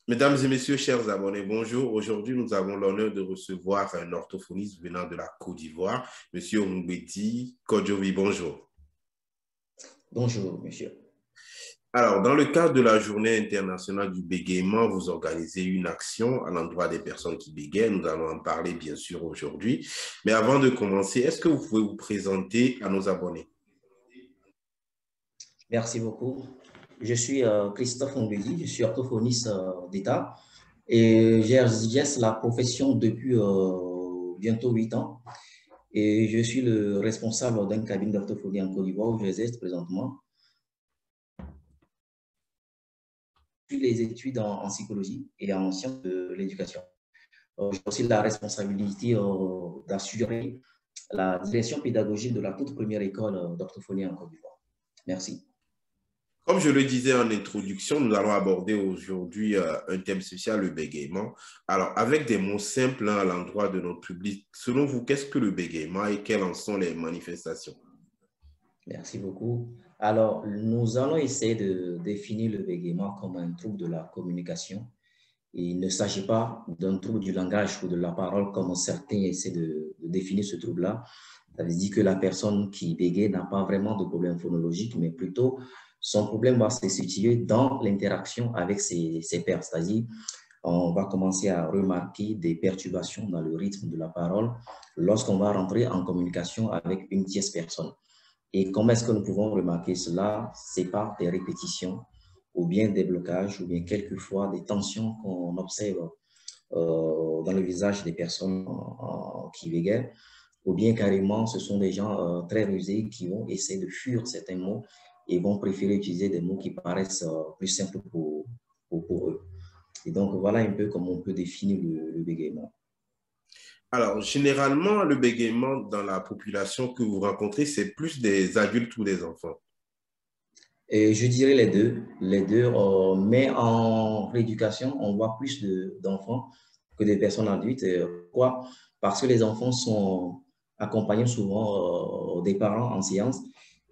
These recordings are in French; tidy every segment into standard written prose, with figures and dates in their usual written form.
Mesdames et messieurs, chers abonnés, bonjour. Aujourd'hui, nous avons l'honneur de recevoir un orthophoniste venant de la Côte d'Ivoire, Monsieur Mbeti Kodjovi. Bonjour. Bonjour, monsieur. Alors, dans le cadre de la Journée internationale du bégaiement, vous organisez une action à l'endroit des personnes qui bégayent. Nous allons en parler, bien sûr, aujourd'hui. Mais avant de commencer, est-ce que vous pouvez vous présenter à nos abonnés? Merci beaucoup. Je suis Christophe Mbedi, je suis orthophoniste d'État et j'exerce la profession depuis bientôt 8 ans. Et je suis le responsable d'un cabinet d'orthophonie en Côte d'Ivoire où j'exerce présentement. Je fais les études en psychologie et en sciences de l'éducation. J'ai aussi la responsabilité d'assurer la direction pédagogique de la toute première école d'orthophonie en Côte d'Ivoire. Merci. Comme je le disais en introduction, nous allons aborder aujourd'hui un thème spécial, le bégaiement. Alors, avec des mots simples à l'endroit de notre public, selon vous, qu'est-ce que le bégaiement et quelles en sont les manifestations? Merci beaucoup. Alors, nous allons essayer de définir le bégaiement comme un trouble de la communication. Il ne s'agit pas d'un trouble du langage ou de la parole comme certains essaient de définir ce trouble-là. Ça veut dire que la personne qui bégaye n'a pas vraiment de problème phonologique, mais plutôt son problème va se situer dans l'interaction avec ses pairs. C'est-à-dire, on va commencer à remarquer des perturbations dans le rythme de la parole lorsqu'on va rentrer en communication avec une tierce personne. Et comment est-ce que nous pouvons remarquer cela? C'est par des répétitions, ou bien des blocages, ou bien quelquefois des tensions qu'on observe dans le visage des personnes qui bégayent, ou bien carrément, ce sont des gens très rusés qui vont essayer de fuir certains mots et vont préférer utiliser des mots qui paraissent plus simples pour eux. Et donc, voilà un peu comment on peut définir le bégaiement. Alors, généralement, le bégaiement dans la population que vous rencontrez, c'est plus des adultes ou des enfants? Et je dirais les deux, mais en rééducation, on voit plus d'enfants que des personnes adultes. Pourquoi? Parce que les enfants sont accompagnés souvent des parents en séance,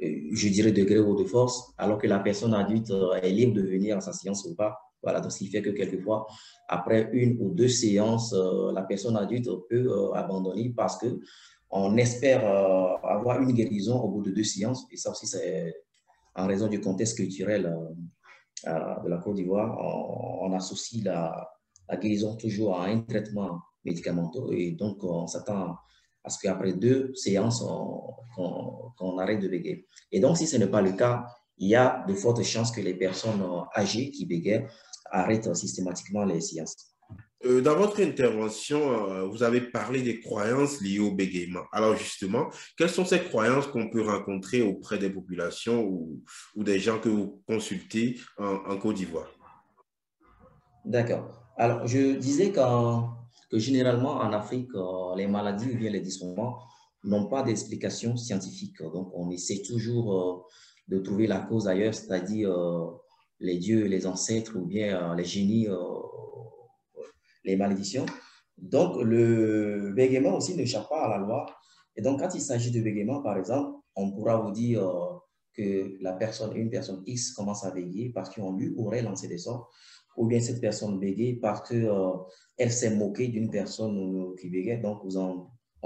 je dirais de gré ou de force, alors que la personne adulte est libre de venir à sa séance ou pas. Voilà, donc ce qui fait que quelquefois, après une ou deux séances, la personne adulte peut abandonner parce que on espère avoir une guérison au bout de deux séances. Et ça aussi, c'est en raison du contexte culturel de la Côte d'Ivoire, on associe la guérison toujours à un traitement médicamenteux et donc on s'attend à ce qu'après deux séances, qu'on arrête de bégayer. Et donc, si ce n'est pas le cas, il y a de fortes chances que les personnes âgées qui bégayent arrêtent systématiquement les séances. Dans votre intervention, vous avez parlé des croyances liées au bégaiement. Alors justement, quelles sont ces croyances qu'on peut rencontrer auprès des populations ou des gens que vous consultez en Côte d'Ivoire? D'accord. Alors, je disais que généralement en Afrique, les maladies ou bien les dysfonctionnements n'ont pas d'explication scientifique. Donc, on essaie toujours de trouver la cause ailleurs, c'est-à-dire les dieux, les ancêtres ou bien les génies, les malédictions. Donc, le bégaiement aussi n'échappe pas à la loi. Et donc, quand il s'agit de bégaiement, par exemple, on pourra vous dire que une personne X commence à bégayer parce qu'on lui aurait lancé des sorts, ou bien cette personne bégaye parce qu'elle elle s'est moquée d'une personne qui bégaye. Donc,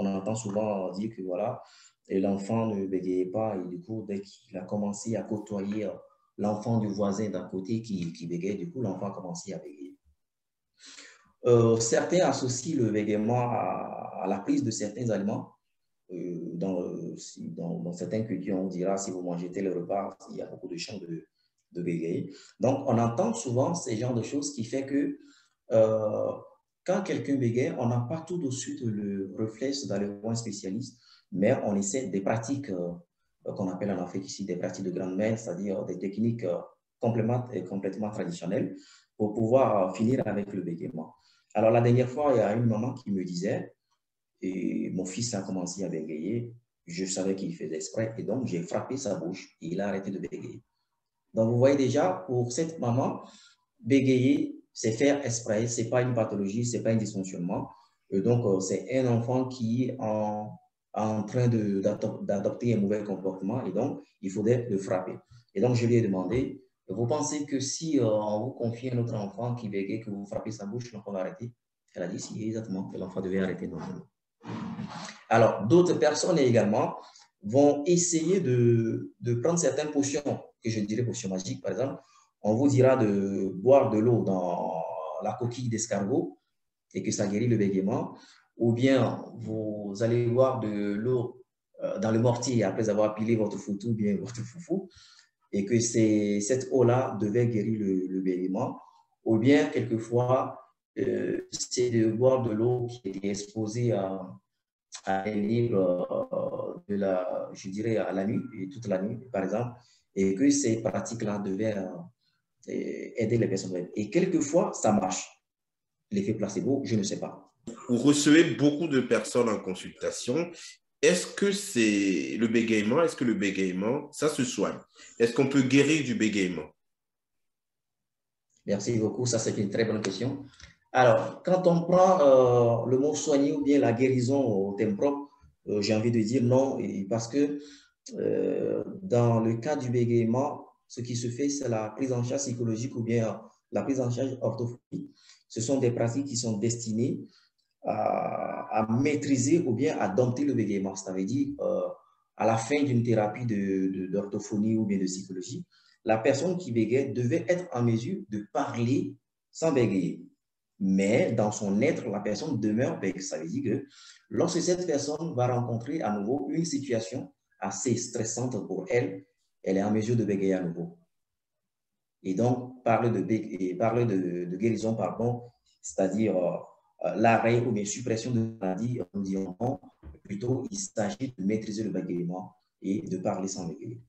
on entend souvent dire que voilà, l'enfant ne bégayait pas et du coup, dès qu'il a commencé à côtoyer l'enfant du voisin d'à côté qui bégayait, du coup, l'enfant a commencé à bégayer. Certains associent le bégaiement à la prise de certains aliments. Dans certaines cultures, on dira si vous mangez tel repas, il y a beaucoup de chances de bégayer. Donc, on entend souvent ces genres de choses qui fait que euh, quand quelqu'un bégaye, on n'a pas tout de suite le réflexe d'aller voir un spécialiste, mais on essaie des pratiques qu'on appelle en Afrique ici des pratiques de grande mère, c'est-à-dire des techniques complètement traditionnelles pour pouvoir finir avec le bégaiement. Alors, la dernière fois, il y a une maman qui me disait, et mon fils a commencé à bégayer, je savais qu'il faisait exprès, et donc j'ai frappé sa bouche, et il a arrêté de bégayer. Donc, vous voyez déjà, pour cette maman, bégayer, c'est faire exprès, ce n'est pas une pathologie, ce n'est pas un dysfonctionnement. Et donc, c'est un enfant qui est en train d'adopter un mauvais comportement, et donc, il faudrait le frapper. Et donc, je lui ai demandé, Vous pensez que si on vous confie un autre enfant qui bégaye, que vous frappez sa bouche, l'enfant va arrêter? Elle a dit si, exactement, que l'enfant devait arrêter normalement. Alors, d'autres personnes également vont essayer de prendre certaines potions, que je dirais potions magiques, par exemple. On vous dira de boire de l'eau dans la coquille d'escargot et que ça guérit le bégaiement. Ou bien, vous allez boire de l'eau dans le mortier après avoir pilé votre foutou ou bien votre foufou et que cette eau-là devait guérir le bégaiement. Ou bien, quelquefois, c'est de boire de l'eau qui était exposée à un livre je dirais, à la nuit, et toute la nuit, par exemple, et que ces pratiques-là devaient aider les personnes. Et quelquefois, ça marche. L'effet placebo, je ne sais pas. Vous recevez beaucoup de personnes en consultation. Est-ce que c'est le bégaiement? Est-ce que le bégaiement, ça se soigne? Est-ce qu'on peut guérir du bégaiement? Merci beaucoup, ça c'est une très bonne question. Alors, quand on prend le mot soigner ou bien la guérison au thème propre, j'ai envie de dire non, parce que dans le cas du bégaiement, ce qui se fait, c'est la prise en charge psychologique ou bien la prise en charge orthophonique. Ce sont des pratiques qui sont destinées à maîtriser ou bien à dompter le bégaiement. Ça veut dire, à la fin d'une thérapie d'orthophonie ou bien de psychologie, la personne qui bégaye devait être en mesure de parler sans bégayer. Mais dans son être, la personne demeure bègue. Ça veut dire que lorsque cette personne va rencontrer à nouveau une situation assez stressante pour elle, elle est en mesure de bégayer à nouveau. Et donc, parler de guérison, pardon, c'est-à-dire l'arrêt ou bien suppression de la maladie, on dit non, plutôt il s'agit de maîtriser le bégaiement et de parler sans bégayer.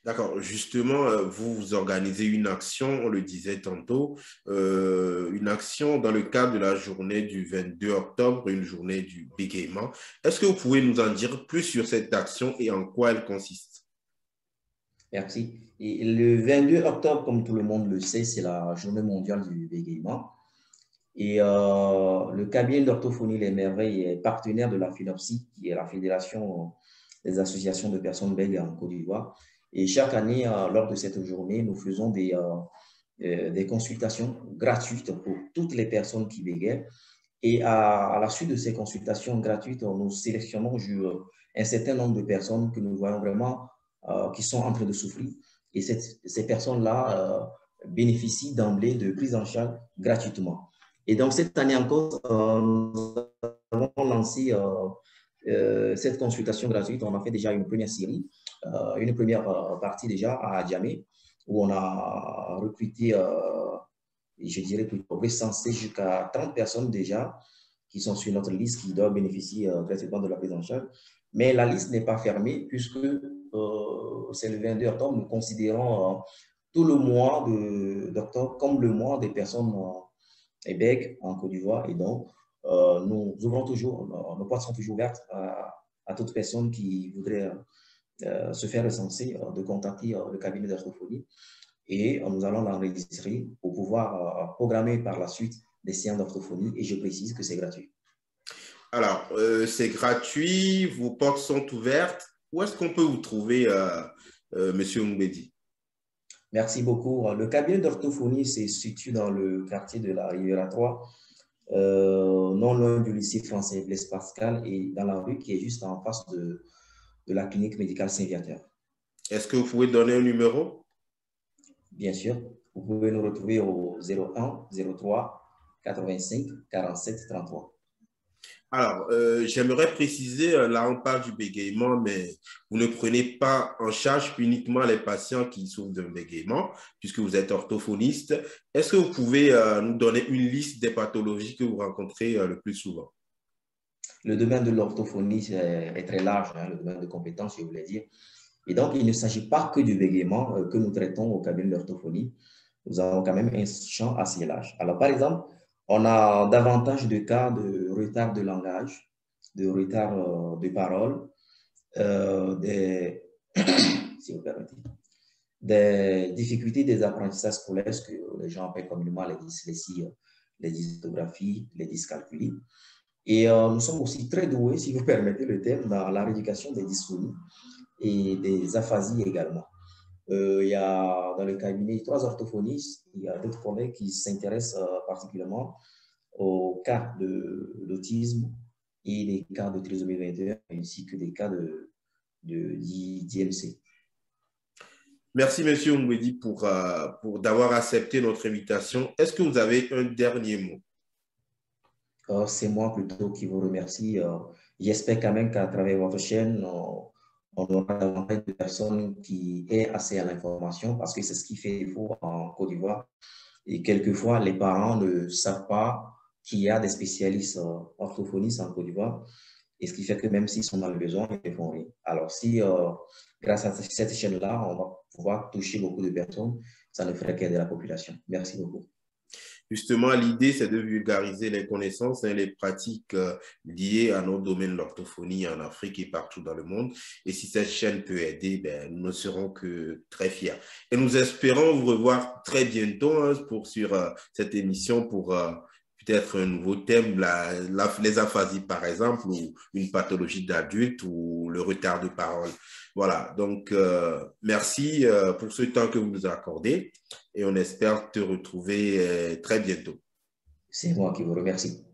D'accord. Justement, vous organisez une action, on le disait tantôt, une action dans le cadre de la journée du 22 octobre, une journée du bégaiement. Est-ce que vous pouvez nous en dire plus sur cette action et en quoi elle consiste? Merci. Et le 22 octobre, comme tout le monde le sait, c'est la journée mondiale du bégaiement. Et le cabinet d'orthophonie Les Merveilles est partenaire de la FINOPSI, qui est la Fédération des associations de personnes bègues en Côte d'Ivoire. Et chaque année, lors de cette journée, nous faisons des consultations gratuites pour toutes les personnes qui bégayent. Et à la suite de ces consultations gratuites, nous sélectionnons un certain nombre de personnes que nous voyons vraiment qui sont en train de souffrir. Et ces personnes-là bénéficient d'emblée de prise en charge gratuitement. Et donc, cette année encore, nous avons lancé cette consultation gratuite. On a fait déjà une première série, une première partie déjà à Djamé, où on a recruté, je dirais plutôt recensé jusqu'à 30 personnes déjà qui sont sur notre liste, qui doivent bénéficier gratuitement de la prise en charge. Mais la liste n'est pas fermée puisque c'est le 22 octobre. Nous considérons tout le mois d'octobre comme le mois des personnes bègues en Côte d'Ivoire. Et donc, nous ouvrons toujours, nos portes sont toujours ouvertes à toute personne qui voudrait se faire recenser, de contacter le cabinet d'orthophonie. Et nous allons l'enregistrer pour pouvoir programmer par la suite des séances d'orthophonie. Et je précise que c'est gratuit. Alors, c'est gratuit, vos portes sont ouvertes. Où est-ce qu'on peut vous trouver, Monsieur Mbedi? Merci beaucoup. Le cabinet d'orthophonie se situe dans le quartier de la Riviera 3, non loin du lycée français Blaise Pascal et dans la rue qui est juste en face de la clinique médicale Saint-Viateur. Est-ce que vous pouvez donner un numéro? Bien sûr, vous pouvez nous retrouver au 01 03 85 47 33. Alors, j'aimerais préciser, là on parle du bégaiement, mais vous ne prenez pas en charge uniquement les patients qui souffrent d'un bégaiement, puisque vous êtes orthophoniste. Est-ce que vous pouvez nous donner une liste des pathologies que vous rencontrez le plus souvent? Le domaine de l'orthophonie est très large, hein, le domaine de compétences, je voulais dire. Et donc, il ne s'agit pas que du bégaiement que nous traitons au cabinet d'orthophonie. Nous avons quand même un champ assez large. Alors, par exemple, on a davantage de cas de retard de langage, de retard de parole, des, si vous permettez, des difficultés des apprentissages scolaires, ce que les gens appellent communément les dyslexies, les dysgraphies, les dyscalculies. Et nous sommes aussi très doués, si vous permettez le terme, dans la rééducation des dysphonies et des aphasies également. Il y a dans le cabinet 3 orthophonistes. Il y a d'autres collègues qui s'intéressent particulièrement aux cas d'autisme et des cas de trisomie 21 ainsi que des cas d'IMC. Merci, Monsieur Ngwedi, pour d'avoir accepté notre invitation. Est-ce que vous avez un dernier mot? C'est moi plutôt qui vous remercie. J'espère quand même qu'à travers votre chaîne, on aura davantage de personnes qui aient accès à l'information parce que c'est ce qui fait défaut en Côte d'Ivoire. Et quelquefois, les parents ne savent pas qu'il y a des spécialistes orthophonistes en Côte d'Ivoire. Et ce qui fait que même s'ils sont dans le besoin, ils ne font rien. Alors, si grâce à cette chaîne-là, on va pouvoir toucher beaucoup de personnes, ça ne ferait qu'aider la population. Merci beaucoup. Justement, l'idée, c'est de vulgariser les connaissances et les pratiques liées à notre domaine de l'orthophonie en Afrique et partout dans le monde. Et si cette chaîne peut aider, ben, nous ne serons que très fiers. Et nous espérons vous revoir très bientôt sur cette émission pour peut-être un nouveau thème, les aphasies par exemple, ou une pathologie d'adulte ou le retard de parole. Voilà, donc merci pour ce temps que vous nous accordez et on espère te retrouver très bientôt. C'est moi qui vous remercie.